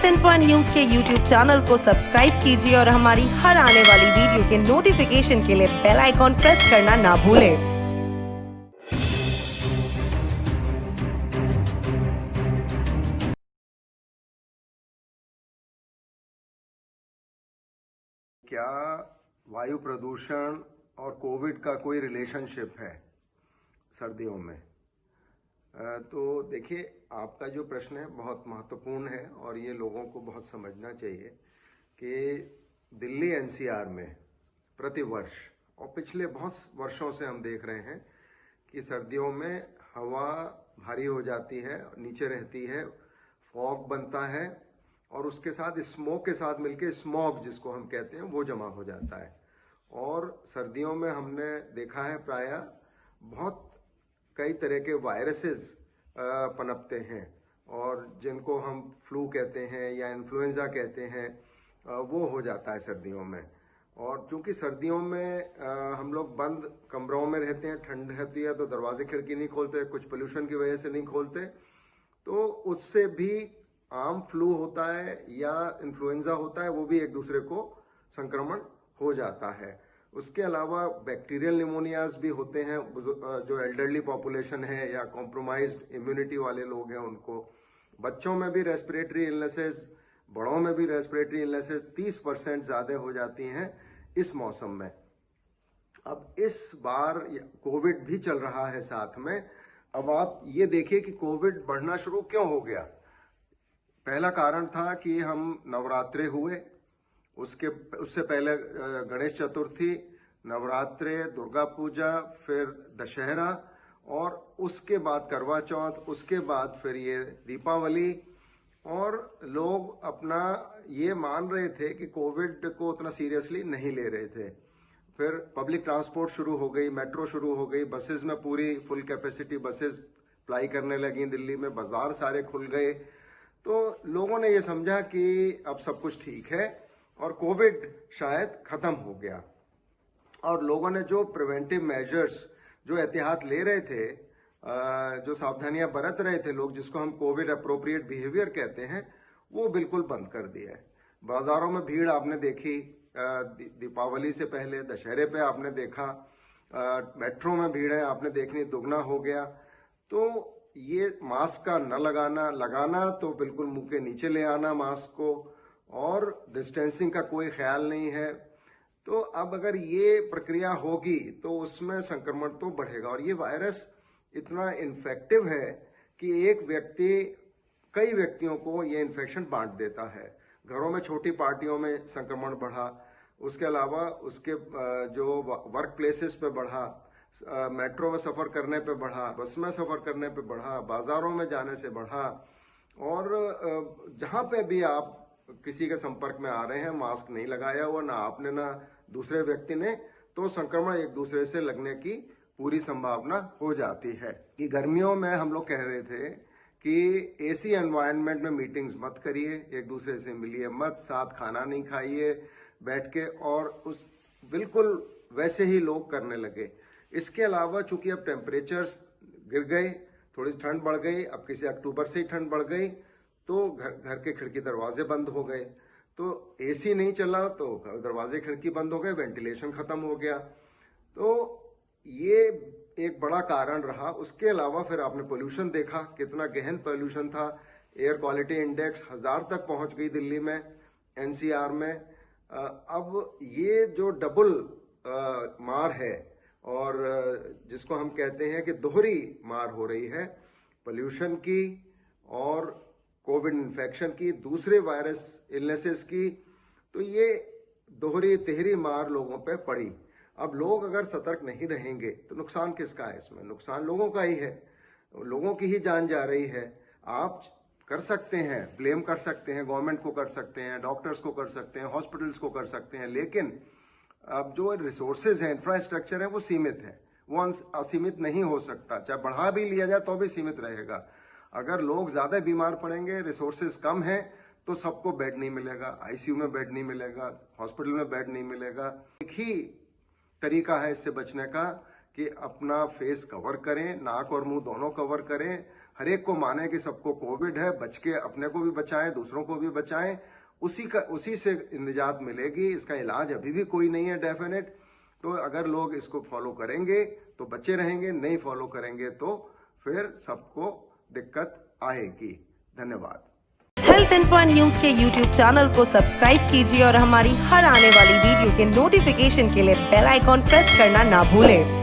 With info news के YouTube channel को subscribe कीजिए और हमारी हर आने वाली वीडियो के नोटिफिकेशन के लिए बेल आइकॉन प्रेस करना ना भूलें। क्या वायु प्रदूषण और कोविड का कोई रिलेशनशिप है सर्दियों में? तो देखिए, आपका जो प्रश्न है बहुत महत्वपूर्ण है और ये लोगों को बहुत समझना चाहिए कि दिल्ली एनसीआर में प्रतिवर्ष और पिछले बहुत वर्षों से हम देख रहे हैं कि सर्दियों में हवा भारी हो जाती है, नीचे रहती है, फॉग बनता है और उसके साथ स्मोक के साथ मिलके स्मॉग जिसको हम कहते हैं वो जमा हो जाता है। और सर्दियों में हमने देखा है प्रायः बहुत कई तरह के वायरसेस पनपते हैं और जिनको हम फ्लू कहते हैं या इन्फ्लुएंजा कहते हैं, वो हो जाता है सर्दियों में। और चूंकि सर्दियों में हम लोग बंद कमरों में रहते हैं, ठंड रहती है तो दरवाजे खिड़की नहीं खोलते, कुछ पोल्यूशन की वजह से नहीं खोलते, तो उससे भी आम फ्लू होता है या इन्फ्लुएंजा होता है, वो भी एक दूसरे को संक्रमण हो जाता है। उसके अलावा बैक्टीरियल निमोनियाज भी होते हैं, जो एल्डरली पॉपुलेशन है या कॉम्प्रोमाइज्ड इम्यूनिटी वाले लोग हैं उनको। बच्चों में भी रेस्पिरेटरी इलनेसेस, बड़ों में भी रेस्पिरेटरी इलनेसेस 30% ज्यादा हो जाती हैं इस मौसम में। अब इस बार कोविड भी चल रहा है साथ में। अब आप ये देखिए कि कोविड बढ़ना शुरू क्यों हो गया। पहला कारण था कि हम नवरात्रे हुए, उससे पहले गणेश चतुर्थी, नवरात्रे, दुर्गा पूजा, फिर दशहरा और उसके बाद करवा चौथ, उसके बाद फिर ये दीपावली। और लोग अपना ये मान रहे थे कि कोविड को उतना सीरियसली नहीं ले रहे थे। फिर पब्लिक ट्रांसपोर्ट शुरू हो गई, मेट्रो शुरू हो गई, बसेस में पूरी फुल कैपेसिटी बसेस फ्लाई करने लगी दिल्ली में, बाजार सारे खुल गए। तो लोगों ने ये समझा कि अब सब कुछ ठीक है और कोविड शायद खत्म हो गया। और लोगों ने जो प्रिवेंटिव मेजर्स, जो एहतियात ले रहे थे, जो सावधानियां बरत रहे थे लोग, जिसको हम कोविड अप्रोप्रिएट बिहेवियर कहते हैं, वो बिल्कुल बंद कर दिया है। बाजारों में भीड़ आपने देखी, दीपावली से पहले दशहरे पे आपने देखा, मेट्रो में भीड़ है आपने देखनी दुगना हो गया। तो ये मास्क का न लगाना तो बिल्कुल मुंह के नीचे ले आना मास्क को, और डिस्टेंसिंग का कोई ख्याल नहीं है। तो अब अगर ये प्रक्रिया होगी तो उसमें संक्रमण तो बढ़ेगा। और ये वायरस इतना इन्फेक्टिव है कि एक व्यक्ति कई व्यक्तियों को ये इन्फेक्शन बांट देता है। घरों में छोटी पार्टियों में संक्रमण बढ़ा, उसके अलावा उसके जो वर्क प्लेसेस पे बढ़ा, मेट्रो में सफर करने पे बढ़ा, बस में सफर करने पे बढ़ा, बाजारों में जाने से बढ़ा। और जहां पे भी आप किसी के संपर्क में आ रहे हैं, मास्क नहीं लगाया हुआ, ना आपने ना दूसरे व्यक्ति ने, तो संक्रमण एक दूसरे से लगने की पूरी संभावना हो जाती है। कि गर्मियों में हम लोग कह रहे थे कि एसी एनवायरनमेंट में मीटिंग्स मत करिए, एक दूसरे से मिलिए मत, साथ खाना नहीं खाइए बैठ के, और उस बिल्कुल वैसे ही लोग करने लगे। इसके अलावा चूंकि अब टेम्परेचर्स गिर गए, थोड़ी ठंड बढ़ गई, अब किसी अक्टूबर से ही ठंड बढ़ गई, तो घर के खिड़की दरवाजे बंद हो गए, तो एसी नहीं चला तो दरवाजे खिड़की बंद हो गए, वेंटिलेशन खत्म हो गया। तो ये एक बड़ा कारण रहा। उसके अलावा फिर आपने पोल्यूशन देखा, कितना गहन पोल्यूशन था। एयर क्वालिटी इंडेक्स 1000 तक पहुंच गई दिल्ली में, एनसीआर में। अब ये जो डबल मार है और जिसको हम कहते हैं कि दोहरी मार हो रही है, पोल्यूशन की और कोविड इन्फेक्शन की, दूसरे वायरस इलनेसेस की, तो ये दोहरी तिहरी मार लोगों पे पड़ी। अब लोग अगर सतर्क नहीं रहेंगे तो नुकसान किसका है? इसमें नुकसान लोगों का ही है, लोगों की ही जान जा रही है। आप कर सकते हैं, ब्लेम कर सकते हैं, गवर्नमेंट को कर सकते हैं, डॉक्टर्स को कर सकते हैं, हॉस्पिटल्स को कर सकते हैं, लेकिन अब जो रिसोर्सेज है, इंफ्रास्ट्रक्चर है, वो सीमित है, वो असीमित नहीं हो सकता। चाहे बढ़ा भी लिया जाए तो भी सीमित रहेगा। अगर लोग ज्यादा बीमार पड़ेंगे, रिसोर्सेज कम है, तो सबको बेड नहीं मिलेगा, आईसीयू में बेड नहीं मिलेगा, हॉस्पिटल में बेड नहीं मिलेगा। एक ही तरीका है इससे बचने का कि अपना फेस कवर करें, नाक और मुंह दोनों कवर करें, हर एक को माने कि सबको कोविड है, बच के अपने को भी बचाएं, दूसरों को भी बचाएं, उसी से निजात मिलेगी। इसका इलाज अभी भी कोई नहीं है डेफिनेट। तो अगर लोग इसको फॉलो करेंगे तो बचे रहेंगे, नहीं फॉलो करेंगे तो फिर सबको दिक्कत आएगी। धन्यवाद। हेल्थ इन्फो एंड न्यूज के यूट्यूब चैनल को सब्सक्राइब कीजिए और हमारी हर आने वाली वीडियो के नोटिफिकेशन के लिए बेल आइकॉन प्रेस करना ना भूलें।